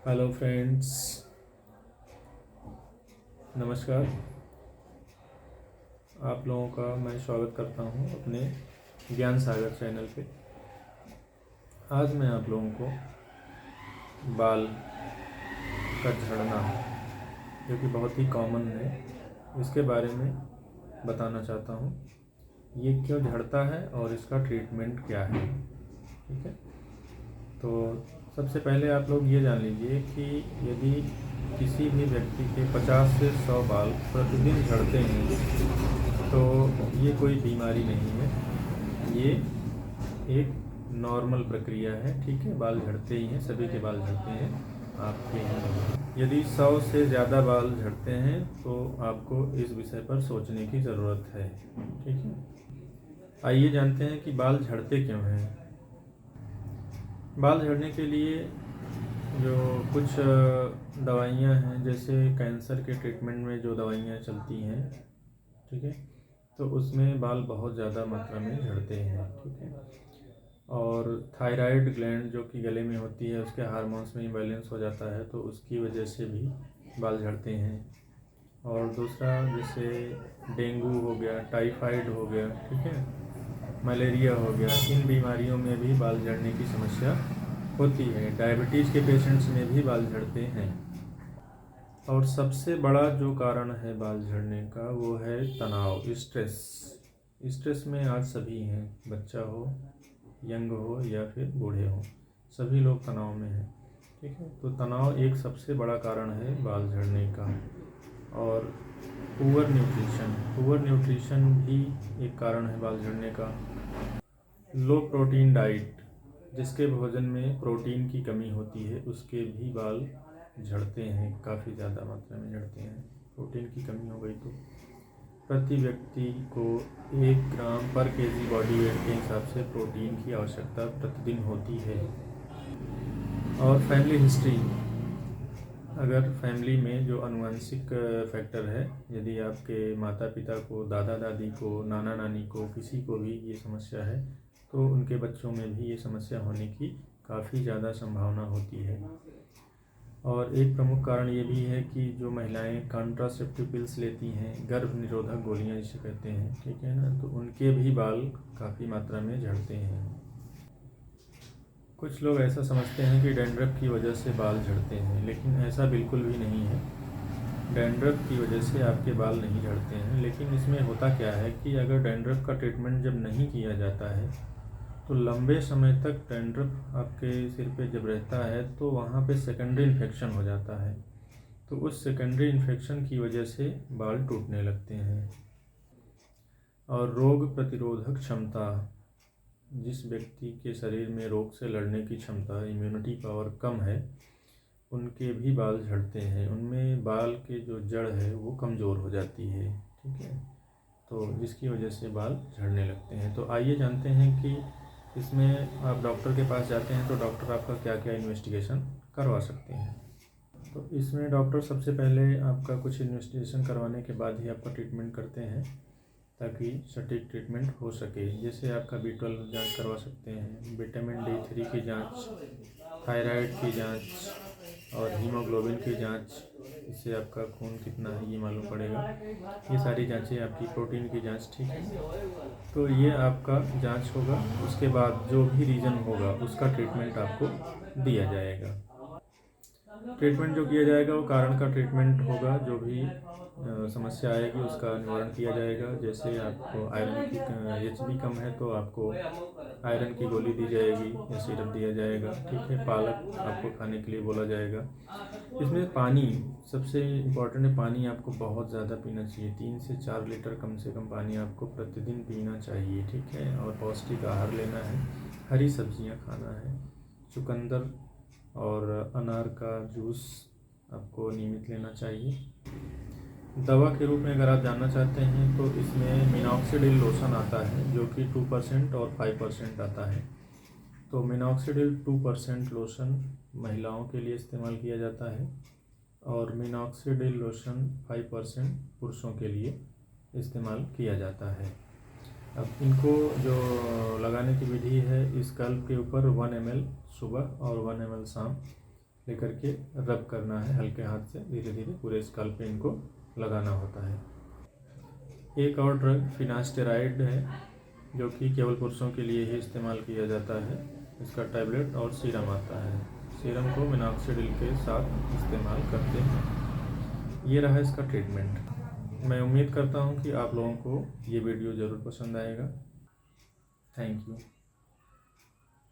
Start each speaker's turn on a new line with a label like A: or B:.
A: Hello friends, नमस्कार। आप लोगों का मैं स्वागत करता हूं अपने ज्ञान सागर चैनल पे। आज मैं आप लोगों को बाल का झड़ना, जो कि बहुत ही कॉमन है, इसके बारे में बताना चाहता हूं। ये क्यों झड़ता है और इसका ट्रीटमेंट क्या है, ठीक है। तो सबसे पहले आप लोग ये जान लीजिए कि यदि किसी भी व्यक्ति के 50 से 100 बाल प्रतिदिन झड़ते हैं तो ये कोई बीमारी नहीं है, ये एक नॉर्मल प्रक्रिया है, ठीक है। बाल झड़ते ही हैं, सभी के बाल झड़ते हैं, आपके हैं। यदि 100 से ज़्यादा बाल झड़ते हैं तो आपको इस विषय पर सोचने की ज़रूरत है, ठीक है। आइए जानते हैं कि बाल झड़ते क्यों हैं। बाल झड़ने के लिए जो कुछ दवाइयाँ हैं, जैसे कैंसर के ट्रीटमेंट में जो दवाइयाँ चलती हैं, ठीक है, तो उसमें बाल बहुत ज़्यादा मात्रा में झड़ते हैं, ठीक है। और थायराइड ग्लैंड जो कि गले में होती है, उसके हार्मोन्स में इम्बैलेंस हो जाता है तो उसकी वजह से भी बाल झड़ते हैं। और दूसरा, जैसे डेंगू हो गया, टाइफाइड हो गया, ठीक है, मलेरिया हो गया, इन बीमारियों में भी बाल झड़ने की समस्या होती है। डायबिटीज़ के पेशेंट्स में भी बाल झड़ते हैं। और सबसे बड़ा जो कारण है बाल झड़ने का वो है तनाव, स्ट्रेस। स्ट्रेस में आज सभी हैं, बच्चा हो, यंग हो या फिर बूढ़े हो, सभी लोग तनाव में हैं, ठीक है। तो तनाव एक सबसे बड़ा कारण है बाल झड़ने का। और पुअर न्यूट्रिशन भी एक कारण है बाल झड़ने का। लो प्रोटीन डाइट, जिसके भोजन में प्रोटीन की कमी होती है, उसके भी बाल झड़ते हैं, काफ़ी ज़्यादा मात्रा में झड़ते हैं। प्रोटीन की कमी हो गई तो प्रति व्यक्ति को 1 ग्राम पर केजी बॉडी वेट के हिसाब से प्रोटीन की आवश्यकता प्रतिदिन होती है। और फैमिली हिस्ट्री, अगर फैमिली में जो आनुवंशिक फैक्टर है, यदि आपके माता पिता को, दादा दादी को, नाना नानी को, किसी को भी ये समस्या है तो उनके बच्चों में भी ये समस्या होने की काफ़ी ज़्यादा संभावना होती है। और एक प्रमुख कारण ये भी है कि जो महिलाएं कॉन्ट्रासेप्टिव पिल्स लेती हैं, गर्भ निरोधक गोलियां जिसे कहते हैं, ठीक है ना, तो उनके भी बाल काफ़ी मात्रा में झड़ते हैं। कुछ लोग ऐसा समझते हैं कि डैंड्रफ की वजह से बाल झड़ते हैं, लेकिन ऐसा बिल्कुल भी नहीं है। डैंड्रफ की वजह से आपके बाल नहीं झड़ते हैं, लेकिन इसमें होता क्या है कि अगर डैंड्रफ का ट्रीटमेंट जब नहीं किया जाता है तो लंबे समय तक डैंड्रफ आपके सिर पे जब रहता है तो वहाँ पे सेकेंडरी इन्फेक्शन हो जाता है। तो उस सेकेंडरी इन्फेक्शन की वजह से बाल टूटने लगते हैं। और रोग प्रतिरोधक क्षमता, जिस व्यक्ति के शरीर में रोग से लड़ने की क्षमता, इम्यूनिटी पावर कम है, उनके भी बाल झड़ते हैं। उनमें बाल के जो जड़ है वो कमज़ोर हो जाती है, ठीक है, तो जिसकी वजह से बाल झड़ने लगते हैं। तो आइए जानते हैं कि इसमें आप डॉक्टर के पास जाते हैं तो डॉक्टर आपका क्या क्या इन्वेस्टिगेशन करवा सकते हैं। तो इसमें डॉक्टर सबसे पहले आपका कुछ इन्वेस्टिगेशन करवाने के बाद ही आपका ट्रीटमेंट करते हैं, ताकि सटीक ट्रीटमेंट हो सके। जैसे आपका B12 जांच करवा सकते हैं, विटामिन D3 की जांच, थायराइड की जांच और हीमोग्लोबिन की जांच, इससे आपका खून कितना है ये मालूम पड़ेगा। ये सारी जांचें आपकी, प्रोटीन की जांच, ठीक है। तो ये आपका जांच होगा, उसके बाद जो भी रीज़न होगा उसका ट्रीटमेंट आपको दिया जाएगा। ट्रीटमेंट जो किया जाएगा वो कारण का ट्रीटमेंट होगा, जो भी समस्या आएगी उसका निवारण किया जाएगा। जैसे आपको आयरन की HB कम है तो आपको आयरन की गोली दी जाएगी या सिरप दिया जाएगा, ठीक है। पालक आपको खाने के लिए बोला जाएगा। इसमें पानी सबसे इम्पोर्टेंट है, पानी आपको बहुत ज़्यादा पीना चाहिए, 3 से 4 लीटर कम से कम पानी आपको प्रतिदिन पीना चाहिए, ठीक है। और पौष्टिक आहार लेना है, हरी सब्जियां खाना है, चुकंदर और अनार का जूस आपको नियमित लेना चाहिए। दवा के रूप में अगर आप जानना चाहते हैं तो इसमें मिनॉक्सिडिल लोशन आता है, जो कि 2% और 5% आता है। तो मिनॉक्सिडिल 2% लोशन महिलाओं के लिए इस्तेमाल किया जाता है और मिनॉक्सिडिल लोशन 5% पुरुषों के लिए इस्तेमाल किया जाता है। अब इनको जो लगाने की विधि है, स्कैल्प के ऊपर 1 ml सुबह और 1 ml शाम लेकर के रब करना है हल्के हाथ से, धीरे धीरे पूरे स्कैल्प पे इनको लगाना होता है। एक और ड्रग फिनास्टेराइड है जो कि केवल पुरुषों के लिए ही इस्तेमाल किया जाता है। इसका टैबलेट और सीरम आता है। सीरम को मिनॉक्सिडिल के साथ इस्तेमाल करते हैं। ये रहा इसका ट्रीटमेंट। मैं उम्मीद करता हूँ कि आप लोगों को ये वीडियो ज़रूर पसंद आएगा। Thank you.